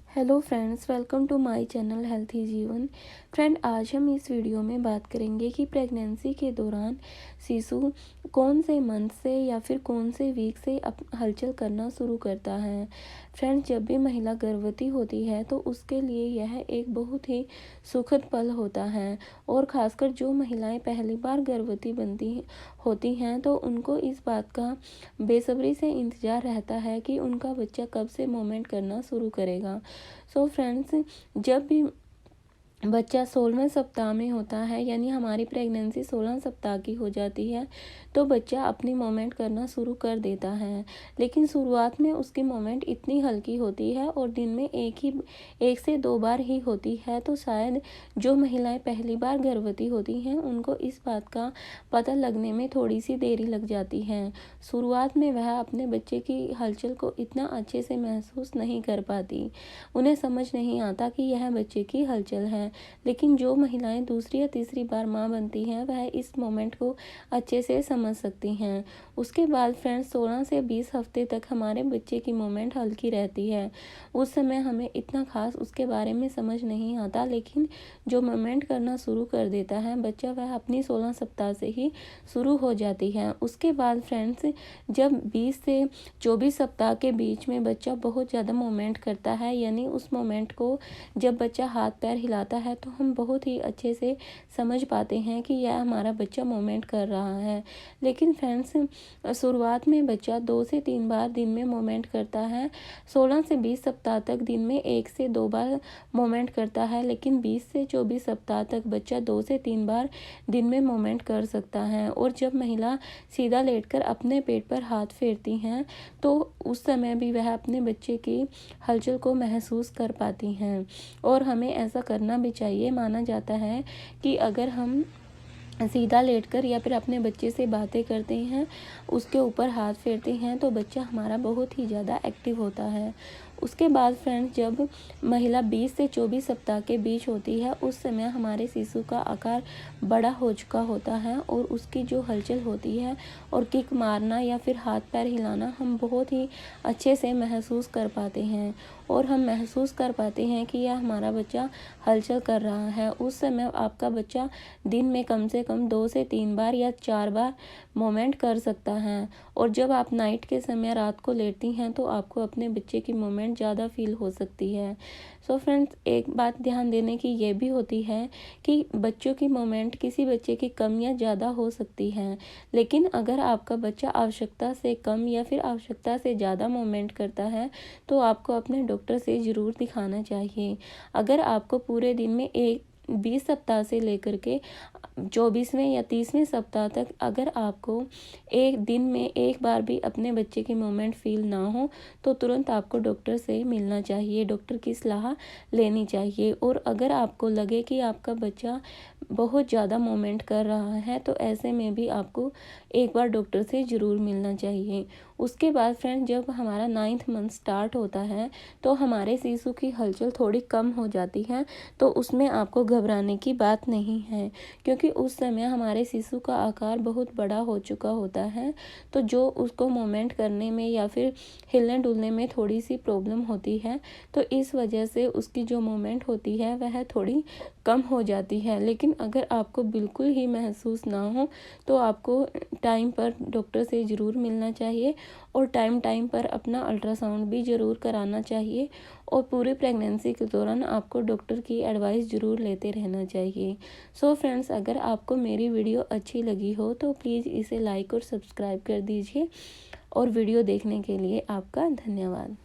Hello friends, welcome to my channel healthy Jeevan. Friend, आज हम इस वीडियो में बात करेंगे कि प्रेगनेंसी के दौरान शिशु कौन से मंथ से या फिर कौन से वीक से हलचल करना शुरू करता है। फ्रेंड्स, जब भी महिला गर्भवती होती है तो उसके लिए यह एक बहुत ही सुखद पल होता है और ख़ासकर जो महिलाएं पहली बार गर्भवती होती हैं तो उनको इस बात का बेसब्री से इंतज़ार रहता है कि उनका बच्चा कब से मोमेंट करना शुरू करेगा। सो फ्रेंड्स, जब भी बच्चा 16वें सप्ताह में होता है, यानी हमारी प्रेगनेंसी 16 सप्ताह की हो जाती है, तो बच्चा अपनी मोमेंट करना शुरू कर देता है। लेकिन शुरुआत में उसकी मोमेंट इतनी हल्की होती है और दिन में एक से दो बार ही होती है। तो शायद जो महिलाएं पहली बार गर्भवती होती हैं उनको इस बात का पता लगने में थोड़ी सी देरी लग जाती है। शुरुआत में वह अपने बच्चे की हलचल को इतना अच्छे से महसूस नहीं कर पाती, उन्हें समझ नहीं आता कि यह बच्चे की हलचल है। लेकिन जो महिलाएं दूसरी या तीसरी बार माँ बनती हैं वह इस मोमेंट को अच्छे से समझ सकती हैं। उसके बाद फ्रेंड्स 16 से 20 हफ्ते तक हमारे बच्चे की मोमेंट हल्की रहती है। उस समय हमें इतना खास उसके बारे में समझ नहीं आता, लेकिन जो मोमेंट करना शुरू कर देता है बच्चा वह अपनी 16 सप्ताह से ही शुरू हो जाती है। उसके बाद फ्रेंड्स जब 20 से 24 सप्ताह के बीच में बच्चा बहुत ज़्यादा मोमेंट करता है, यानी उस मोमेंट को जब बच्चा हाथ पैर हिलाता है तो हम बहुत ही अच्छे से समझ पाते हैं कि यह हमारा बच्चा मोमेंट कर रहा है। लेकिन फ्रेंड्स शुरुआत में बच्चा 2 से 3 बार दिन में मोमेंट करता है। 16 से 20 सप्ताह तक दिन में 1 से 2 बार मोमेंट करता है, लेकिन 20 से 24 सप्ताह तक बच्चा 2 से 3 बार दिन में मोमेंट कर सकता है। और जब महिला सीधा लेटकर अपने पेट पर हाथ फेरती हैं तो उस समय भी वह अपने बच्चे की हलचल को महसूस कर पाती हैं। और हमें ऐसा करना भी चाहिए। माना जाता है कि अगर हम सीधा लेटकर या फिर अपने बच्चे से बातें करते हैं, उसके ऊपर हाथ फेरते हैं, तो बच्चा हमारा बहुत ही ज़्यादा एक्टिव होता है। उसके बाद फ्रेंड्स जब महिला 20 से 24 सप्ताह के बीच होती है उस समय हमारे शिशु का आकार बड़ा हो चुका होता है और उसकी जो हलचल होती है और किक मारना या फिर हाथ पैर हिलाना हम बहुत ही अच्छे से महसूस कर पाते हैं। और हम महसूस कर पाते हैं कि यह हमारा बच्चा हलचल कर रहा है। उस समय आपका बच्चा दिन में कम से कम 2 से 3 बार या 4 बार मोमेंट कर सकता है। और जब आप नाइट के समय रात को लेटती हैं तो आपको अपने बच्चे की मोमेंट ज़्यादा फील हो सकती है। सो फ्रेंड्स, एक बात ध्यान देने की ये भी होती है कि बच्चों की मोमेंट किसी बच्चे की कम या ज़्यादा हो सकती है, लेकिन अगर आपका बच्चा आवश्यकता से कम या फिर आवश्यकता से ज़्यादा मोमेंट करता है तो आपको अपने डॉक्टर से ज़रूर दिखाना चाहिए। अगर आपको पूरे दिन में 20 सप्ताह से लेकर के 24वें या 30वें सप्ताह तक अगर आपको एक दिन में एक बार भी अपने बच्चे की मोमेंट फील ना हो तो तुरंत आपको डॉक्टर से मिलना चाहिए, डॉक्टर की सलाह लेनी चाहिए। और अगर आपको लगे कि आपका बच्चा बहुत ज़्यादा मोमेंट कर रहा है तो ऐसे में भी आपको एक बार डॉक्टर से ज़रूर मिलना चाहिए। उसके बाद फ्रेंड जब हमारा 9th मंथ स्टार्ट होता है तो हमारे शिशु की हलचल थोड़ी कम हो जाती है, तो उसमें आपको घबराने की बात नहीं है, क्योंकि उस समय हमारे शिशु का आकार बहुत बड़ा हो चुका होता है। तो जो उसको मोमेंट करने में या फिर हिलने डुलने में थोड़ी सी प्रॉब्लम होती है, तो इस वजह से उसकी जो मोमेंट होती है वह थोड़ी कम हो जाती है। लेकिन अगर आपको बिल्कुल ही महसूस ना हो तो आपको टाइम पर डॉक्टर से ज़रूर मिलना चाहिए और टाइम पर अपना अल्ट्रासाउंड भी ज़रूर कराना चाहिए। और पूरी प्रेगनेंसी के दौरान आपको डॉक्टर की एडवाइस ज़रूर लेते रहना चाहिए। सो फ्रेंड्स, अगर आपको मेरी वीडियो अच्छी लगी हो तो प्लीज़ इसे लाइक और सब्सक्राइब कर दीजिए। और वीडियो देखने के लिए आपका धन्यवाद।